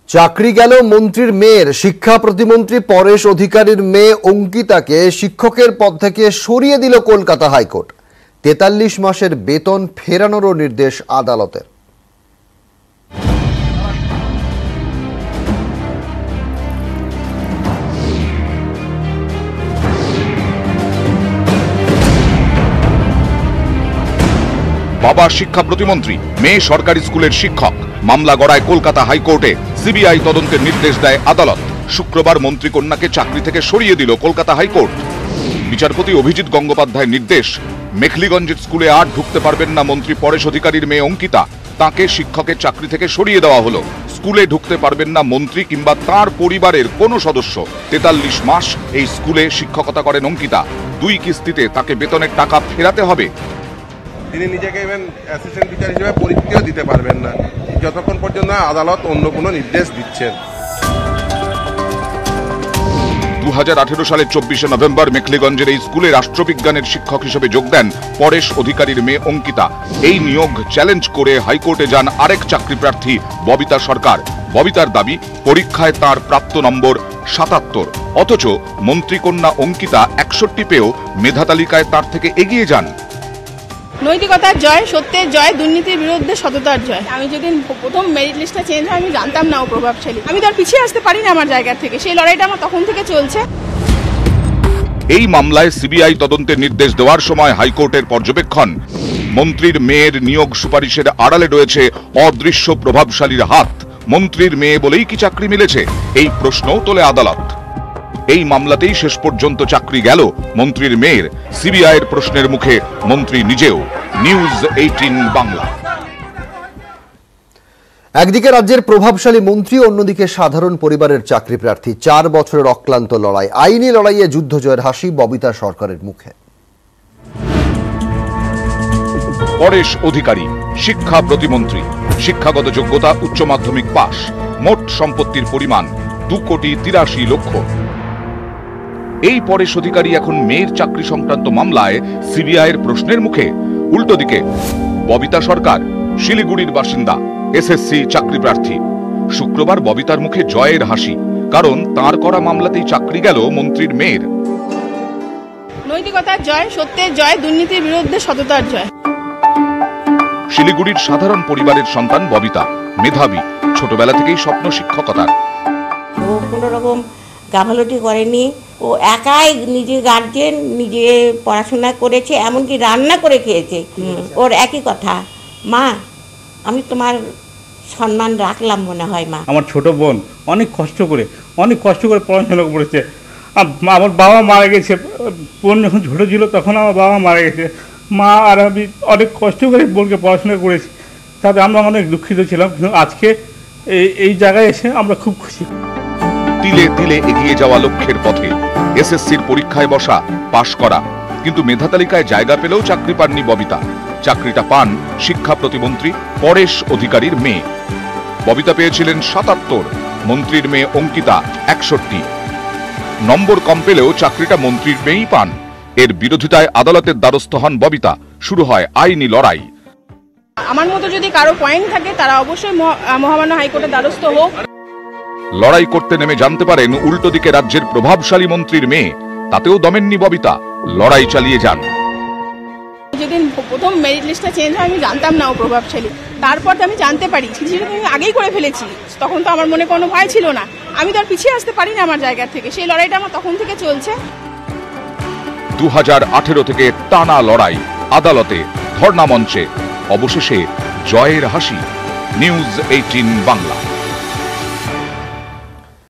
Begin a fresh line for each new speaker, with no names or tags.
চাকরি গেল মন্ত্রীর মেয়ের। শিক্ষা প্রতিমন্ত্রী পরেশ অধিকারীর মেয়ে অঙ্কিতাকে শিক্ষকের পদ থেকে সরিয়ে দিল কলকাতা হাইকোর্ট। ৪৩ মাসের বেতন ফেরানোরও নির্দেশ আদালতের।
বাবা শিক্ষা প্রতিমন্ত্রী, মেয়ে সরকারি স্কুলের শিক্ষক। মামলা গড়ায় কলকাতা হাইকোর্টে। সিবিআই তদন্তের নির্দেশ দেয় আদালত। শুক্রবার মন্ত্রী কন্যাকে চাকরি থেকে সরিয়ে দিল কলকাতা হাইকোর্ট। বিচারপতি অভিজিৎ গঙ্গোপাধ্যায়ের নির্দেশ, মেখলিগঞ্জের স্কুলে আর ঢুকতে পারবেন না মন্ত্রী পরেশ অধিকারীর মেয়ে অঙ্কিতা। তাকে শিক্ষকের চাকরি থেকে সরিয়ে দেওয়া হলো। স্কুলে ঢুকতে পারবেন না মন্ত্রী কিংবা তার পরিবারের কোনো সদস্য। ৪৩ মাস এই স্কুলে শিক্ষকতা করেন অঙ্কিতা। 2 কিস্তিতে তাকে বেতনের টাকা ফেরাতে হবে।
তিনি নিজেকে ইভেন অ্যাসিস্ট্যান্ট টিচার হিসেবে পরীক্ষাও দিতে পারবেন না যতক্ষণ পর্যন্ত আদালত অন্য কোনো নির্দেশ দিচ্ছেন।
2018 সালের 24শে নভেম্বর মেখলিগঞ্জের এই স্কুলে রাষ্ট্রবিজ্ঞানের শিক্ষক হিসেবে যোগ দেন পরেশ অধিকারীর মেয়ে অঙ্কিতা। এই নিয়োগ চ্যালেঞ্জ করে হাইকোর্টে যান আরেক চাকরি প্রার্থী ববিতা সরকার। ববিতার দাবি, পরীক্ষায় তার প্রাপ্ত নম্বর 77, অথচ মন্ত্রীকন্যা অঙ্কিতা 61 পেয়েও মেধা তালিকায় তার থেকে এগিয়ে যান।
নৈতিকতার জয়, সত্যের জয়, দুর্নীতির বিরুদ্ধে সততার জয়। আমি যেদিন প্রথম মেরিট লিস্টটা চেঞ্জ হয় আমি জানতাম না ও প্রভাবশালী। আমি তো আর পিছিয়ে আসতে পারি না আমার জায়গা থেকে। সেই লড়াইটা আমার তখন থেকে চলছে।
এই মামলায় সিবিআই তদন্তের নির্দেশ দেওয়ার সময় হাইকোর্টের পর্যবেক্ষণ, মন্ত্রীর মেয়ের নিয়োগ সুপারিশের আড়ালে রয়েছে অদৃশ্য প্রভাবশালীর হাত। মন্ত্রীর মেয়ে বলেই কি চাকরি মিলেছে, এই প্রশ্নও তোলে আদালত। এই মামলাতেই শেষ পর্যন্ত চাকরি গেল মন্ত্রীর মেয়ের। সিবিআইয়ের প্রশ্নের মুখে মন্ত্রী নিজেও। নিউজ 18 বাংলা।
একদিকে রাজ্যের প্রভাবশালী মন্ত্রী, অন্যদিকে সাধারণ পরিবারের চাকরি প্রার্থী। 4 বছরের অক্লান্ত লড়াই, আইনি লড়াইয়ে যুদ্ধ জয়ের হাসি ববিতা সরকারের মুখে।
পরেশ অধিকারী শিক্ষা প্রতিমন্ত্রী, শিক্ষাগত যোগ্যতা উচ্চ মাধ্যমিক পাস, মোট সম্পত্তির পরিমাণ 2,83,00,000। এই পরেশ অধিকারী এখন মেয়ের চাকরি সংক্রান্ত মামলায় সিবিআইয়ের প্রশ্নের মুখে। উল্টো দিকে ববিতা সরকার, শিলিগুড়ির বাসিন্দা, এসএসসি চাকরি প্রার্থী। শুক্রবার ববিতার মুখে জয়ের হাসি, কারণ তার করা মামলাতেই চাকরি গেল মন্ত্রীর মেয়ের।
নৈতিকতার জয়, সত্যের জয়, দুর্নীতির বিরুদ্ধে সততার জয়।
শিলিগুড়ির সাধারণ পরিবারের সন্তান ববিতা, মেধাবী, ছোটবেলা থেকেই স্বপ্ন শিক্ষকতার।
ও কোনো রকম গাফালতি করেনি। ও একাই নিজে গার্জেন, নিজে পড়াশোনা করেছে, এমনকি রান্না করে খেয়েছে। ওর একই কথা, মা আমি তোমার সম্মান রাখলাম মনে হয় মা।
আমার ছোট বোন অনেক কষ্ট করে পড়াশোনা করেছে। আমার বাবা মারা গেছে, বোন যখন ছোটো ছিল তখন আমার বাবা মারা গেছে। মা আর আমি অনেক কষ্ট করে বোনকে পড়াশোনা করেছি, তাতে আমরা অনেক দুঃখিত ছিলাম। কিন্তু আজকে এই জায়গায় এসে আমরা খুব খুশি।
তিলে তিলে এগিয়ে যাওয়া লক্ষ্যের পথে। এসএসসির পরীক্ষায় বসা, পাশ করা, কিন্তু মেধা তালিকায় জায়গা পেলেও চাকরি পাননি ববিতা। চাকরিটা পান শিক্ষা প্রতিমন্ত্রী পরেশ অধিকারীর মেয়ে। ববিতা পেয়েছিলেন 77, মন্ত্রীর মেয়ে অঙ্কিতা 61। নম্বর কম পেলেও চাকরিটা মন্ত্রীর মেয়েই পান। এর বিরোধিতায় আদালতের দ্বারস্থ হন ববিতা। শুরু হয় আইনি লড়াই।
আমার মতো যদি কারো পয়েন্ট থাকে তারা অবশ্যই মহামান্য হাইকোর্টের দ্বারস্থ হোক।
লড়াই করতে নেমে জানতে পারেন উল্টো দিকে রাজ্যের প্রভাবশালী মন্ত্রীর মেয়ে। তাতেও দমেননি ববিতা, লড়াই চালিয়ে যান।
যেদিন প্রথম মেরিট লিস্টটা চেঞ্জ হয় আমি জানতাম না ও প্রভাবশালী। তারপর তো আমি জানতে পারি, সেটা আমি আগেই করে ফেলেছি। তখন তো আমার মনে কোনো ভয় ছিল না। আমি তো আর পিছিয়ে আসতে পারি না আমার জায়গা থেকে। সেই লড়াইটা আমার তখন থেকে চলছে।
2018 থেকে টানা লড়াই, আদালতে, ধর্ণা মঞ্চে, অবশেষে জয়ের হাসি। নিউজ 18 বাংলা।